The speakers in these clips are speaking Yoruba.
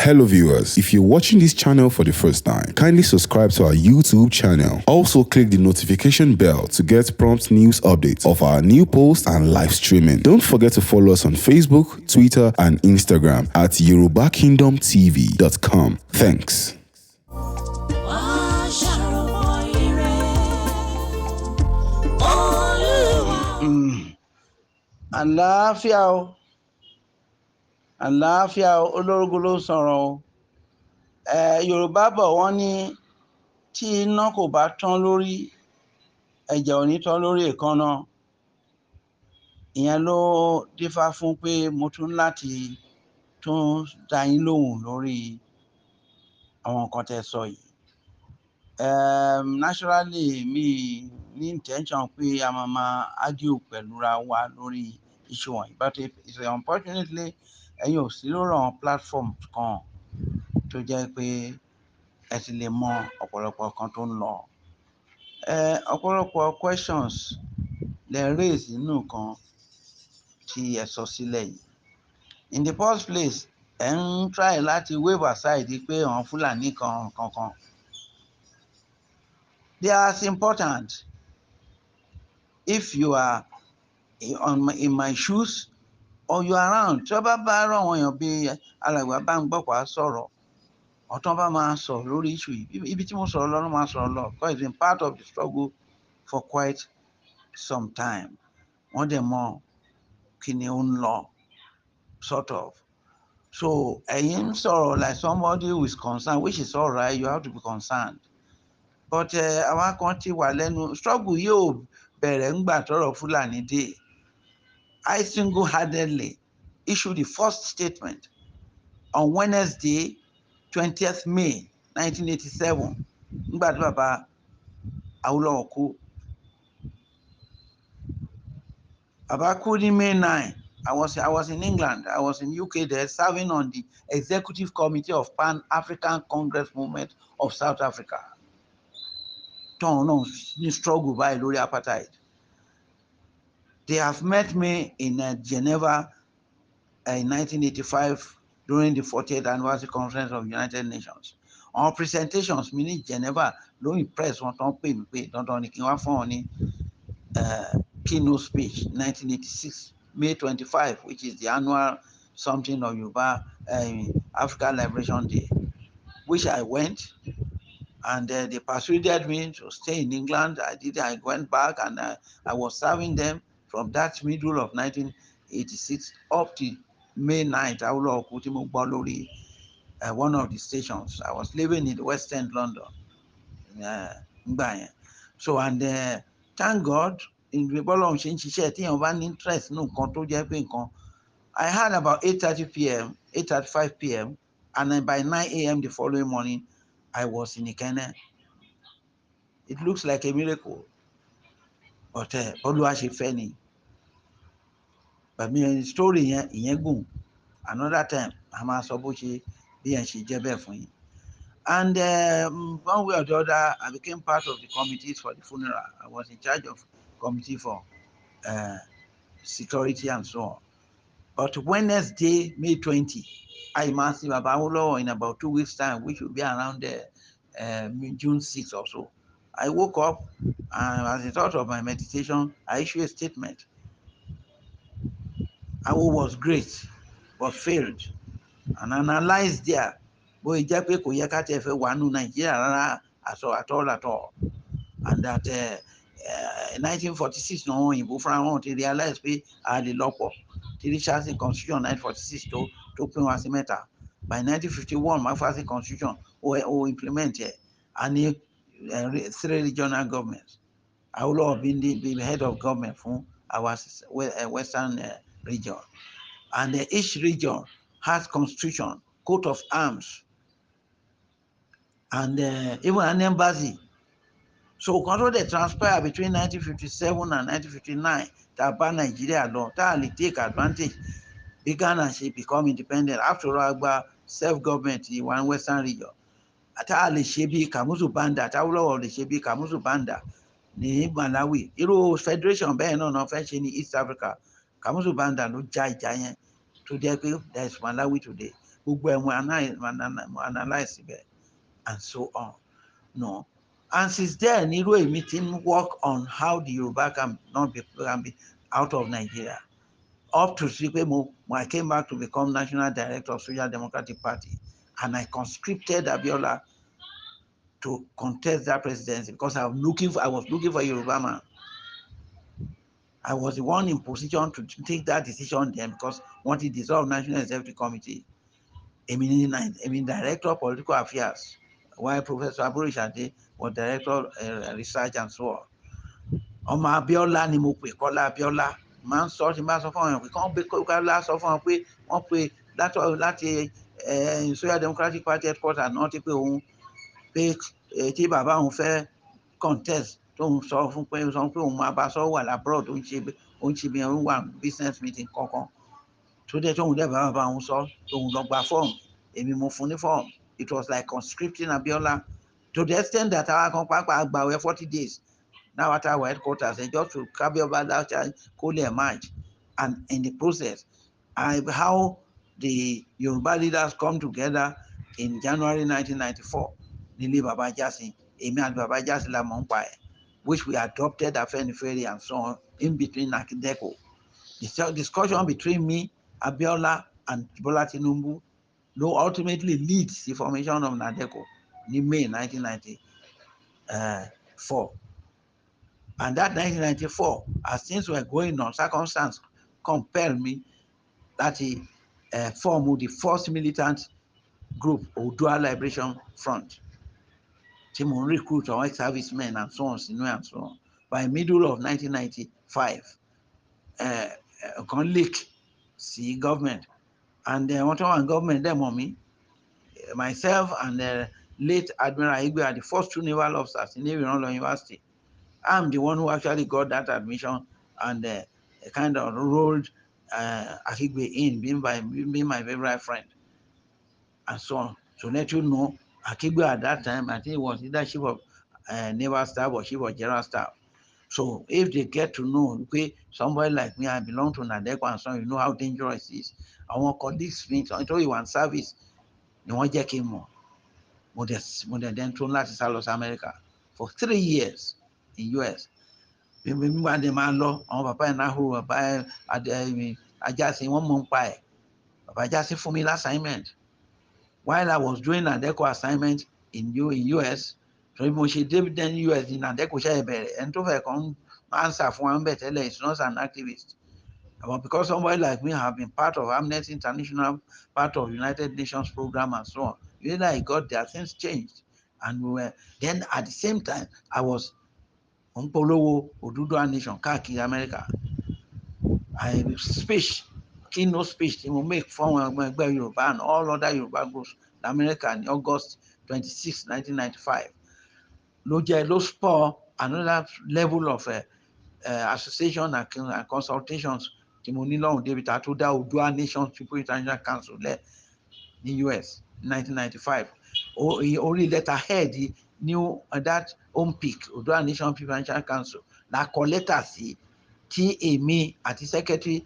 Hello viewers, if you're watching this channel for the first time, kindly subscribe to our YouTube channel. Also click the notification bell to get prompt news updates of our new posts and live streaming. Don't forget to follow us on Facebook, Twitter and Instagram at yorubakingdomtv.com. Thanks. àlàáfíà olórúkọ ló sọ̀rọ̀ o. Yorùbá bọ̀ wọ́n ní tí iná kò bá tán lórí ẹ̀jẹ̀ ò ní tán lórí èékánná. Ìyẹn ló dífá fún pé mo tún láti tún dá yín lóhùn lórí àwọn nǹkan tẹ́ sọ yìí. Naturally mi ní intention pé a máa argue pẹ̀lú ra wa lórí issue wọ̀nyí, but unfortunately ẹ̀yin ò sí lórí àwọn platform kan tó jẹ́ pé ẹ ti lè mọ ọ̀pọ̀lọpọ̀ kan tó ń lọ. Ọ̀pọ̀lọpọ̀ questions lè raise nínú nǹkan tí ẹ sọ sílẹ̀ yìí. In the first place ẹ ń try láti wave aside pé àwọn Fúlàní kankan. They are as important. If you are in my shoes or you are around, tí wọ́n bá rán àwọn èèyàn bíi alàgbà bá ń gbọ́pọ̀ á sọ̀rọ̀ ọ̀tán bá máa sọ̀rọ̀ lórí issue yìí, ibi tí mo sọ̀rọ̀ lọ ló máa sọ̀rọ̀ lọ, because it's been part of the struggle for quite some time. Wọ́n dẹ̀ mọ̀ kí ni ó ń lọ sort of. So ẹ̀yin ń sọ̀rọ̀ like somebody who is concerned, which is all right, you have to be concerned. But àwọn kan ti wà lẹ́nu struggle yóò bẹ̀rẹ̀ ńgbà tọ́rọ̀ Fúlàní dé. I single-handedly issued the first statement on Wednesday 20th May 1987 nígbà tí bàbá Awólọ́wọ̀ kú. Bàbá kú ní May 9. I was in England. I was in UK there, serving on the Executive Committee of Pan-African Congress Movement of South Africa. Tọ́hún náà ní struggle báyìí lórí apartheid. They have met me in Geneva in 1985 during the 40th anniversary conference of United Nations. Our presentations mi ní Geneva ló impress wọn tán pè mí pé dandan ni kí n wá fún wọn ní keynote speech 1986 May 25, which is the annual something of Yoruba African Liberation Day, which I went, and they persuaded me to stay in England. I went back and I was serving them from that middle of 1986 up to May 9th. I was one of the stations. I was living in the West End, London. So, and thank God, in the interest I had about 8:30 p.m., 8:35 p.m., and then by 9 a.m. the following morning, I was in Ikene. It looks like a miracle, but Olúwa ṣe fẹ́ ni. But me story ìyẹn gùn. Another time, a máa sọ bó ṣe bí ẹ̀ ṣe jẹ́ bẹ́ẹ̀ fún yín. And one way or the other, I became part of the committees for the funeral. I was in charge of committee for security and so on. But Wednesday, May 20, I must see Baba Awolowo in about 2 weeks' time, which will be around June 6 or so. I woke up and as a result of my meditation, I issued a statement. Awo was great, but failed. And analyzed there, bó jẹ́ pé kò yẹ ká tẹ̀ fẹ́ wà nù Nàìjíríà rárá at all. And that 1946 náà wọn òyìnbó fúnra wọn ti realize pé a lè lọ́pọ̀. Tí Richardson constitution 1946 tó pín wá sí mẹ́ta. By 1951, McPherson constitution ó implement ẹ̀. And 3 regional governments. Awolowo being the head of government fún our western region. And each region has constitution, coat of arms, and even an embassy. So control the transpire between 1957 and 1959 that bá Nigeria lọ tá a lè take advantage bí Ghana ṣe become independent after all gba self-government in one western region. Tá a lè ṣe bí Kamuzu Banda, Awolowo lè ṣe bí Kamuzu Banda ní Malawi. Irú federation bẹ́ẹ̀ náà fẹ́ ṣe ní East Africa. Kamuzu Banda ló já ìjà yẹn tó jẹ́ pé there is Malawi today. analyze it and so on. No. And since then, a meeting work on how the Yoruba can be out of Nigeria. Up to when I came back to become National Director of Social Democratic Party, and I conscripted Abiola to contest that presidency because I was looking for a Yoruba man. I was the one in position to take that decision then because once it dissolved National Executive Committee, I mean Director of Political Affairs, while Professor Aborishade was Director of Research and so on. Ọmọ Abiola ni mo pè, Kọ́lá Abiola máa ń sọ tí máa sọ fún àwọn èèyàn pé kán gbé Kọ́lá sọ fún wọn pé wọ́n pe láti Social Democratic Party headquarters náà ti pé òun pé tí bàbá òun fẹ́ contest tóun sọ fún pé òun máa bá sọ wà labroad ó ń ṣe bí òun wà business meeting kankan tó dé tóun dẹ̀ bàbá òun sọ tóun lọ gba form èmi mo fún ní form. It was like conscripting Abiola to the extent that our kan pàápàá gbàwẹ̀ 40 days now at our headquarters just to Abiola that could emerge, and in the process how the Yoruba leaders come together in January 1994 nílé Baba Jasin, èmi àti Baba Jasin la mọ̀ ń pa ẹ̀, which we adopted Afenifere and so on in between Akideco. The discussion between me, Abiola, and Bola Tinubu ultimately leads the formation of NADECO in May 1994. And that 1994, as things were going on, circumstance compelled me that he formed the first militant group, Odua Liberation Front. Timon recruit our ex-servicemen and so on, and so on. By middle of 1995, leak see government, and one government them on me, myself and late Admiral Igwe are the first two naval officers in Navy University. I'm the one who actually got that admission and kind of rolled Akigbe in, being my favorite friend, and so on. To let you know, Akigbe at that time, I think it was either chief of naval staff or chief of general staff. So if they get to know, okay, somebody like me, I belong to NADECO and so on, you know how dangerous it is. Our colleagues think, I told you one service, they want to get more. Mo then thrown láti sá lọ sí America for 3 years in US. Nígbà tí máa lọ, àwọn bàbá yẹn náà hó bàbá Ajásin wọ́n mọ̀ ń pa ẹ̀. Bàbá Ajásin fún mi assignment. While I was doing NADECO assignment in US, so mo ṣe dé then US ní NADECO ṣe bẹ̀rẹ̀, ẹni tó fẹ́ kàn answer fún wa ń bẹ̀ tẹ́lẹ̀ is not an activist. But because somebody like me have been part of Amnesty International, part of United Nations program and so on, when I got there, things changed. And we were, then at the same time, I was Ompolowo Odudua Nation, káàkiri America. I speech, keynote speech, mo make fún ọmọ ẹgbẹ́ Yorùbá and all other Yoruba groups in America in August 26, 1995. Ló spur another level of association and consultations tí mo ní lọ́hùn débi tá a tó dá Odua Nation People International Council lẹ̀ ní US 1995. Orí letterhead new that OMPIC, Odua Nation People International Council, la kọ lẹ́tà sí tí èmi àti secretary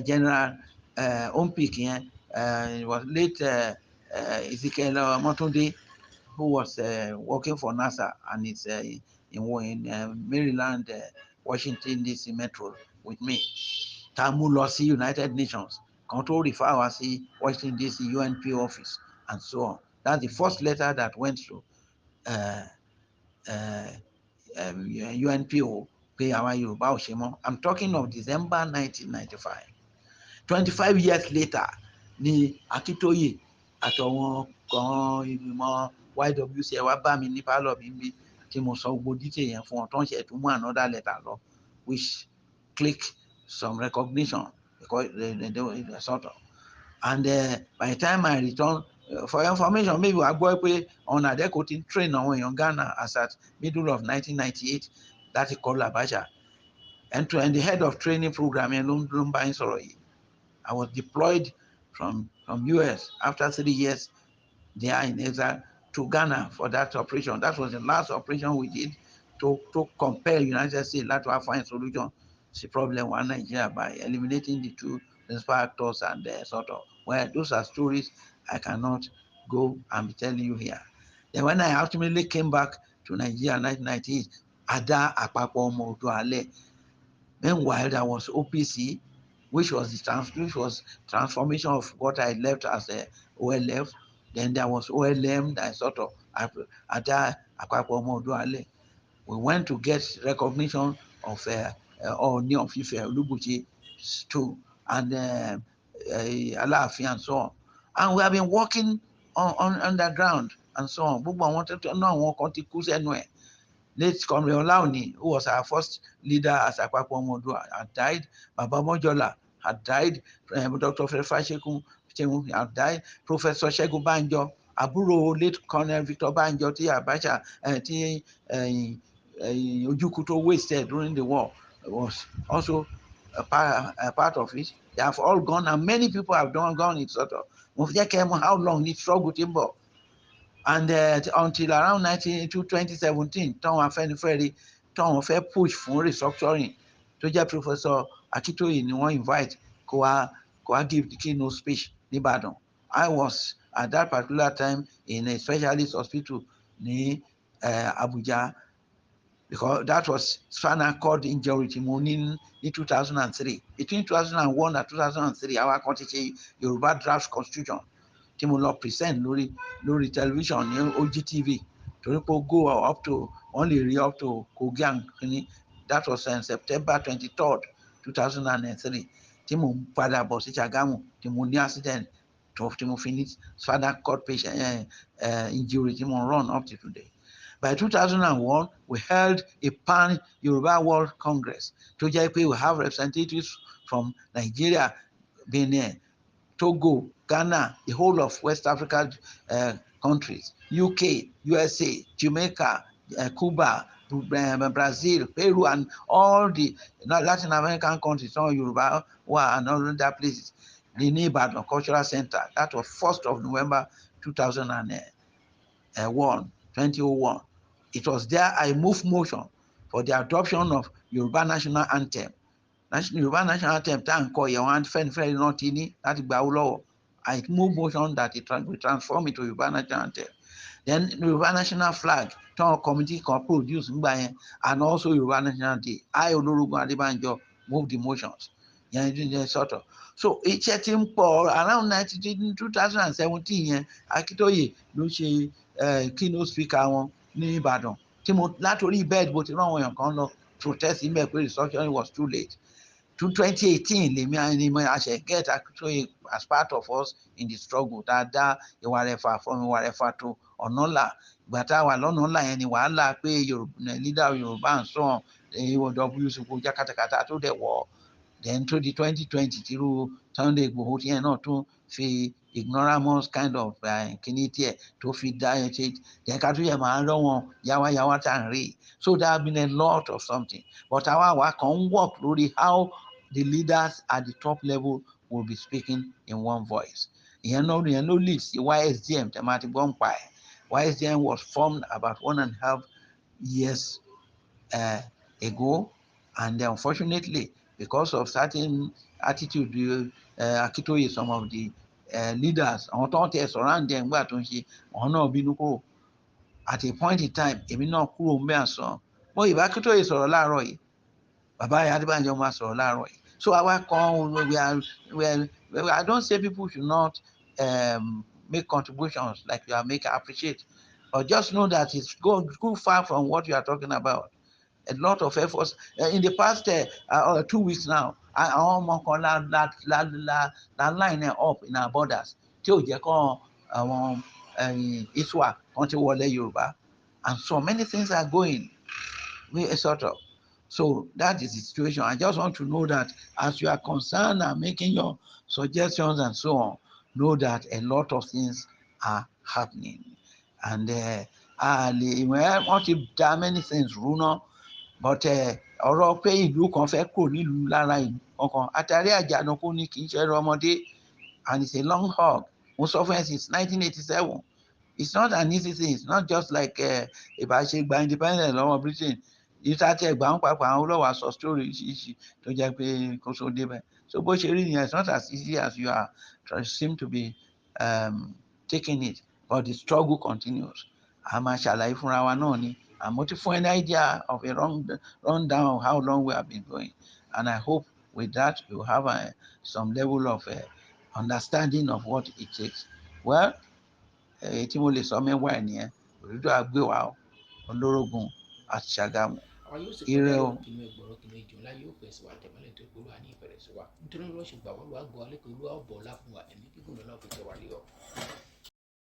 general OMPIC yẹn was late Ezekiel Motunde, who was working for NASA and is in Maryland, Washington DC Metro with me. Tá a mú lọ sí United Nations, kan tó refer wá sí Washington DC UNP office and so on. That's the first letter that went to UNPO pé àwa Yorùbá ò ṣe mọ́. I'm talking of December 1995. 25 years later ni Akintoye àtọwọn kan ìgbìmọ̀ YWC wá bá mi ní pálọ̀ mi bí tí mo sọ gbogbo detail yẹn fún wọn tó ń ṣe tó mú another letter lọ which click some recognition because they sort of. And by the time I return, for information, maybe wàá gbọ́ pé ọ̀nà NADECO ti train àwọn èèyàn Ghana as at middle of 1998 láti kọlu Abacha. And the head of training program yẹn ló ń bá yín sọ̀rọ̀ yìí. I was deployed from US after 3 years there in exile to Ghana for that operation. That was the last operation we did to compel United States to find a solution to the problem in Nigeria by eliminating the two principal actors and sort of. Well, those are stories I cannot go and be telling you here. Then when I ultimately came back to Nigeria in 1998, Ada Àpapọ̀ Ọmọ Oòduà Alẹ́. Meanwhile, there was OPC, which was transformation of what I left as a OLF. Then there was OLM, that sort of Ada Àpapọ̀ Ọmọ Oòduà Alẹ́. We went to get recognition of Ọọ̀ni of Ife Olúbùchi too, and Aláàfin and so on. And we have been working on underground and so on. Gbogbo àwọn tó náà àwọn kan ti kú sẹ́nu ẹ̀. Late Comrade Olaoni, who was our first leader as Àpapọ̀ Ọmọ Oòduà, had died. Baba Mojola had died. Dr. Fashegun had died. Professor Segun Banjo, àbúrò late Colonel Victor Banjo, tí Abacha tí Ojukwu tó wasted during the war, was also a part of it. They have all gone, and many people have gone. It's sort of mo fi jẹ́ kẹ́ mọ̀ how long the struggle ti ń bọ̀. And until around 2017, táwọn Afẹ́nifẹ́re táwọn fẹ́ push fún restructuring, tó jẹ́ Professor Akintoye ni wọ́n invite kó wá give the keynote speech nìbàdàn. I was at that particular time in a specialist hospital ní Abuja, because that was spinal cord injury tí mo ní 2003. Between 2001 and 2003, àwa kan ti ṣe Yorùbá draft constitution tí mo lọ present lórí television ní OGTV, torí pé ó go up to wọ́n lè rí up to Kogi and kini. That was September 23rd 2003, tí mo padà bọ̀ sí Ṣàgámù, tí mo ní accident tí mo fi ní spinal cord patient injury tí mo run up to today. By 2001, we held a pan Yoruba World Congress tó jẹ́ pé we have representatives from Nigeria, Benin, Togo, Ghana, the whole of West Africa countries, UK, USA, Jamaica, Cuba, Brazil, Peru, and all the Latin American countries, some Yoruba and other places. The Ibadan Cultural Center, that was 1st of November 2001. It was there I moved motion for the adoption of Yoruba National Anthem. Yoruba National Anthem tá à ń kọ yẹn wọn Afẹ́nifẹ́re náà ti ní láti gba Awólọ́wọ̀. I moved motion that we transform it to Yoruba National Anthem. Then Yoruba National Flag táwọn committee kan produce nígbà yẹn, and also Yoruba National Day. I, Olórógun Adébánjọ, moved the motions. Yẹn sort of. So iṣẹ́ ti ń pọ̀ around 2017 yẹn, Akintoye ló ṣe keynote speaker wọn ní Ìbàdàn, tí mo látòrí bed mo ti rán àwọn èèyàn kan lọ protest níbẹ̀ pé restructuring was too late. To 2018 lèmi àṣẹ get Akintoye as part of us in the struggle tá a dá Ìwà-Rẹ̀fà from Ìwà-Rẹ̀fà to Ọ̀nàlà. Ìgbà tá a wà lọ́nàlà yẹn ni wàhálà pé leader Yorùbá and so on, WC kò já katakata tó dẹ̀ wọ̀. Then to the 2020 tírú Sunday Igboho tí yẹn náà tún fi ignoramus kind of kìíní tiẹ̀ tó fi dá ẹ ṣe, then ká tún yẹ máa rán wọn yáwáyáwá tá à ń rí. So there have been a lot of something, but àwa kan ń work lórí how the leaders at the top level will be speaking in one voice. Ìyẹn ló lead sí YSDM tẹ́ máa ti gbọ́ ń pa ẹ̀. YSDM was formed about 1.5 years ago, and unfortunately, because of certain attitude Akintoye, some of the leaders, àwọn tó ń tẹ surround them nígbà tó ń ṣe, àwọn náà bínú kúrò. At a point in time, èmi náà kúrò ń bẹ́ àsán. Mo ìbá Akintoye sọ̀rọ̀ láàárọ̀ yìí, bàbá Adébánjọ máa sọ̀rọ̀ láàárọ̀ yìí. So àwa kan, I don't say people should not make contributions like you are making, appreciate, but just know that it's go far from what you are talking about. A lot of efforts in the past 2 weeks now. Àwọn ọmọ kan la line up in our borders tí ò jẹ́ kọ́ àwọn Iswa kan ti wọlé Yorùbá, and so many things are going sort of. So that is the situation. I just want to know that as you are concerned and making your suggestions and so on, know that a lot of things are happening, and wọ́n ti dá many things rú náà. But ọ̀rọ̀ pé ìlú kan fẹ́ kúrò nílùú lára ìlú kankan, àtàrí Àjànàkú ni, kì í ṣe ẹrù ọmọdé, and it's a long haul. Mo sọ fún ẹ since 1987. It's not an easy thing. It's not just like ìbáṣe gba independence lọ́wọ́ Britain. Ìta tí ẹgbà ń papọ̀ àwọn olówó aṣọ story ṣíṣí tó jẹ́ pé kó so débẹ̀. So bó ṣe rí nìyẹn, it's not as easy as you are seem to be taking it, but the struggle continues. A máa ṣàlàyé fúnra wa náà ni. And mo ti fún ẹ ní idea of a rundown of how long we have been going, and I hope with that you have some level of understanding of what it takes. Well, èyí tí mo lè sọ mẹ́wàá ẹ̀ nìyẹn. Òdúdúwà gbé wa o, olórógun àti Ṣàgámù. àwa yóò sì kọjá Ire lọ o. kìnìún ẹgbọrọ kìnìún ìjọ ńlá yóò fẹ́ sí wa tẹ̀mọ́lẹ̀ tó gbólóhà ní ìfẹ́rẹ̀ sí wa nítorí lọ́ọ́ ṣe gbà wọ́n lọ́wọ́ àgọ́ alẹ́ pé olúwa ọ̀bọ̀ ọ̀la fún wa ẹ̀mí gígùn lọ́la fi tẹ̀ wá lé ọ.